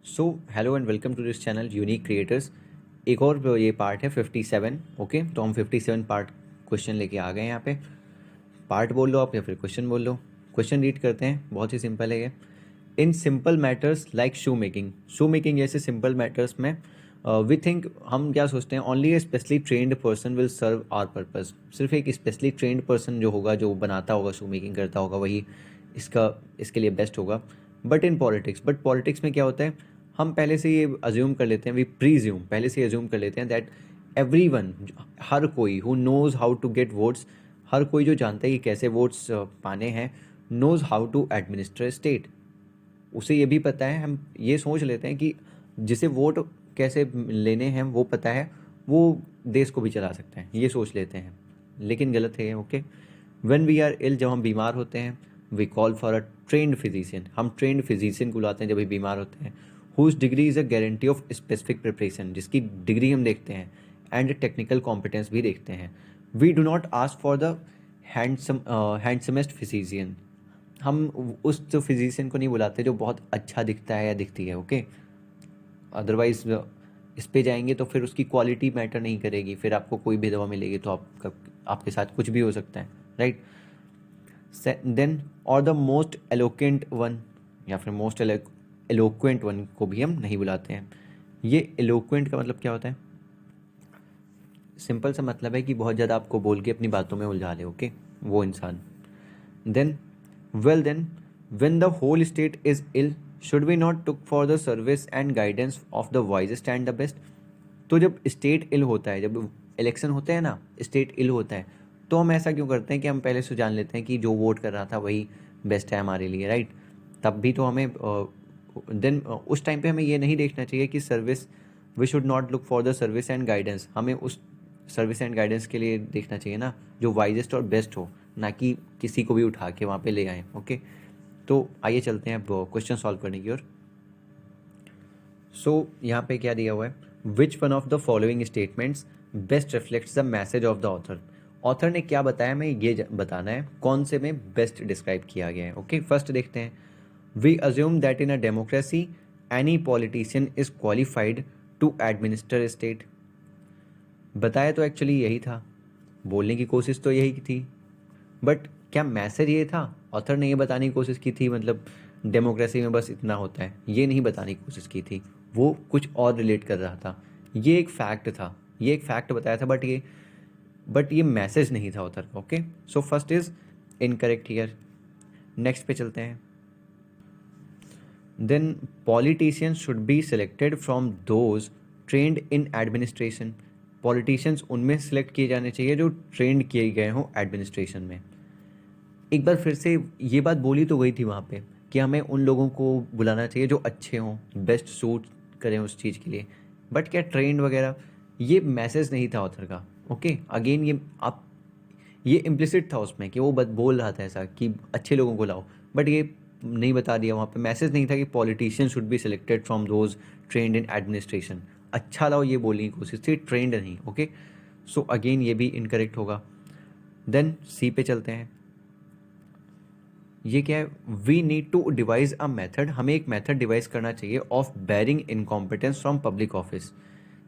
So hello and welcome to this channel unique creators. एक और ये पार्ट है 57। ओके, तो हम 57 पार्ट क्वेश्चन लेके आ गए हैं यहाँ पे। पार्ट बोल लो आप या फिर क्वेश्चन बोल लो। क्वेश्चन रीड करते हैं, बहुत ही सिंपल है ये। In simple matters like shoe making जैसे सिंपल मैटर्स में वी थिंक, हम क्या सोचते हैं, only a specially trained person will serve our purpose. सिर्फ एक स्पेशली ट्रेंड पर्सन जो होगा, जो बनाता होगा, शू मेकिंग करता होगा, वही इसके लिए बेस्ट होगा। बट पॉलिटिक्स में क्या होता है, हम पहले से ये अज्यूम कर लेते हैं, वी प्रीज्यूम, पहले से अज्यूम कर लेते हैं दैट एवरीवन, हर कोई who knows how to get votes, हर कोई जो जानता है कि कैसे वोट्स पाने हैं, knows how to administer state. उसे ये भी पता है, हम ये सोच लेते हैं कि जिसे वोट कैसे लेने हैं वो पता है, वो देश को भी चला सकते हैं, ये सोच लेते हैं। लेकिन गलत है। Okay, when we are ill, जब हम बीमार होते हैं, we call for a trained physician, हम ट्रेंड फिजिशियन को लाते हैं जब भी बीमार होते हैं। Whose degree is a guarantee of specific preparation, जिसकी डिग्री हम देखते हैं एंड टेक्निकल कॉम्पिटेंस भी देखते हैं। We do not ask for the handsomest physician, हम उस फिजिशियन को नहीं बुलाते जो बहुत अच्छा दिखता है या दिखती है। ओके, अदरवाइज इस पे जाएंगे तो फिर उसकी क्वालिटी मैटर नहीं करेगी, फिर आपको कोई भी दवा मिलेगी तो आपके साथ कुछ भी हो सकता है, राइट। देन और द मोस्ट एलोकेंट वन, या फिर मोस्ट एलोक्वेंट वन को भी हम नहीं बुलाते हैं। ये एलोक्वेंट का मतलब क्या होता है? सिंपल सा मतलब है कि बहुत ज़्यादा आपको बोल के अपनी बातों में उलझा ले। ओके, वो इंसान। Then then when the whole state is ill, should we not look for the service and guidance of the wisest and the best? तो जब स्टेट इल होता है, जब इलेक्शन होते हैं ना, स्टेट इल होता है, तो हम ऐसा क्यों करते हैं कि हम पहले से जान लेते हैं कि जो वोट कर रहा था वही बेस्ट है हमारे लिए, राइट। तब भी तो हमें देन उस टाइम पे हमें ये नहीं देखना चाहिए कि service, we should not look for the service and guidance, हमें उस सर्विस एंड गाइडेंस के लिए देखना चाहिए ना जो वाइजेस्ट और बेस्ट हो, ना कि किसी को भी उठा के वहाँ पे ले आए। ओके, तो आइए चलते हैं अब क्वेश्चन सॉल्व करने की ओर। सो यहाँ पे क्या दिया हुआ है, which one of the following statements best reflects the message of the author. Author ने क्या बताया, मैं ये बताना है कौन से में बेस्ट डिस्क्राइब किया गया है। ओके, फर्स्ट देखते हैं। We assume that in a democracy any politician is qualified to administer state. बताया तो एक्चुअली यही था, बोलने की कोशिश तो यही थी, बट क्या मैसेज ये था? ऑथर ने ये बताने की कोशिश की थी, मतलब डेमोक्रेसी में बस इतना होता है, ये नहीं बताने की कोशिश की थी, वो कुछ और रिलेट कर रहा था। ये एक फैक्ट था, ये एक फैक्ट बताया था, बट ये मैसेज नहीं था ऑथर का। Okay, so first is incorrect here. Next पे चलते हैं। Then politicians should be selected from those trained in administration. Politicians उनमें सेलेक्ट किए जाने चाहिए जो ट्रेंड किए गए हों एडमिनिस्ट्रेशन में। एक बार फिर से ये बात बोली तो गई थी वहाँ पे कि हमें उन लोगों को बुलाना चाहिए जो अच्छे हों, बेस्ट सूट करें उस चीज़ के लिए, बट क्या ट्रेंड वगैरह, ये मैसेज नहीं था ऑथर का। ओके, अगेन ये इम्प्लिसिट था उसमें कि वो बोल रहा था ऐसा कि अच्छे लोगों को लाओ, बट ये नहीं बता दिया वहाँ पे, मैसेज नहीं था कि politician should be selected from those trained in administration. अच्छा लाओ ये बोलने की कोशिश थी, ट्रेंड नहीं। ओके, सो अगेन ये भी इनकरेक्ट होगा। देन सी पे चलते हैं। ये क्या है, we need to devise a method, हमें एक मेथड डिवाइस करना चाहिए of barring incompetence from public office,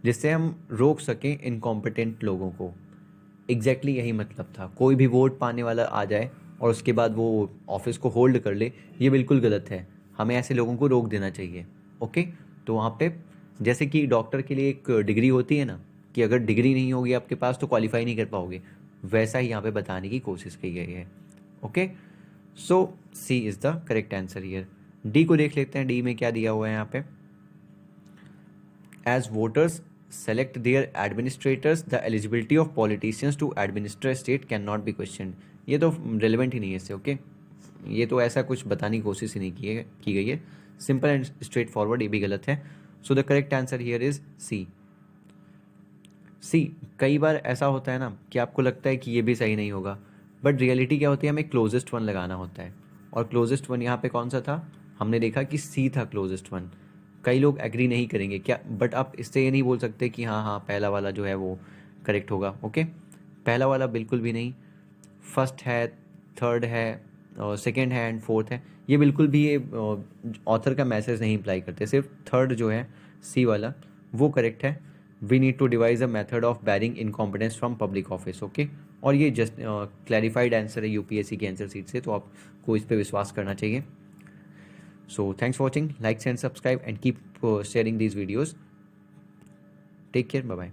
जिससे हम रोक सकें इनकॉम्पिटेंट लोगों को। एग्जैक्टली यही मतलब था, कोई भी वोट पाने वाला आ जाए और उसके बाद वो ऑफिस को होल्ड कर ले, ये बिल्कुल गलत है, हमें ऐसे लोगों को रोक देना चाहिए। ओके, तो वहाँ पे जैसे कि डॉक्टर के लिए एक डिग्री होती है ना, कि अगर डिग्री नहीं होगी आपके पास तो क्वालिफाई नहीं कर पाओगे, वैसा ही यहाँ पे बताने की कोशिश की गई है। Okay, so C is the correct answer here. D को देख लेते हैं, डी में क्या दिया हुआ है यहाँ पे। As voters select their administrators the eligibility of politicians to administer state can not be question. ये तो रेलिवेंट ही नहीं है इससे। ओके, ये तो ऐसा कुछ बताने की कोशिश ही नहीं की गई है, सिंपल एंड स्ट्रेट फॉरवर्ड, ये भी गलत है। So the correct answer here is C. C, कई बार ऐसा होता है ना कि आपको लगता है कि ये भी सही नहीं होगा, बट रियलिटी क्या होती है, हमें क्लोजेस्ट वन लगाना होता है, और क्लोजेस्ट वन यहाँ पे कौन सा था, हमने देखा कि सी था क्लोजेस्ट वन। कई लोग एग्री नहीं करेंगे क्या, बट आप इससे ये नहीं बोल सकते कि हाँ हाँ पहला वाला जो है वो करेक्ट होगा। ओके, पहला वाला बिल्कुल भी नहीं, फर्स्ट है, थर्ड है, सेकेंड है एंड फोर्थ है, ये बिल्कुल भी ये ऑथर का मैसेज नहीं अप्लाई करते, सिर्फ थर्ड जो है सी वाला वो करेक्ट है। We need to devise a method of barring incompetence from public office, okay. और ये जस्ट क्लैरिफाइड आंसर है यूपीएससी की आंसर सीट से, तो आपको इस पर विश्वास करना चाहिए। So thanks for watching, like and subscribe and keep sharing these videos. Take care, bye bye.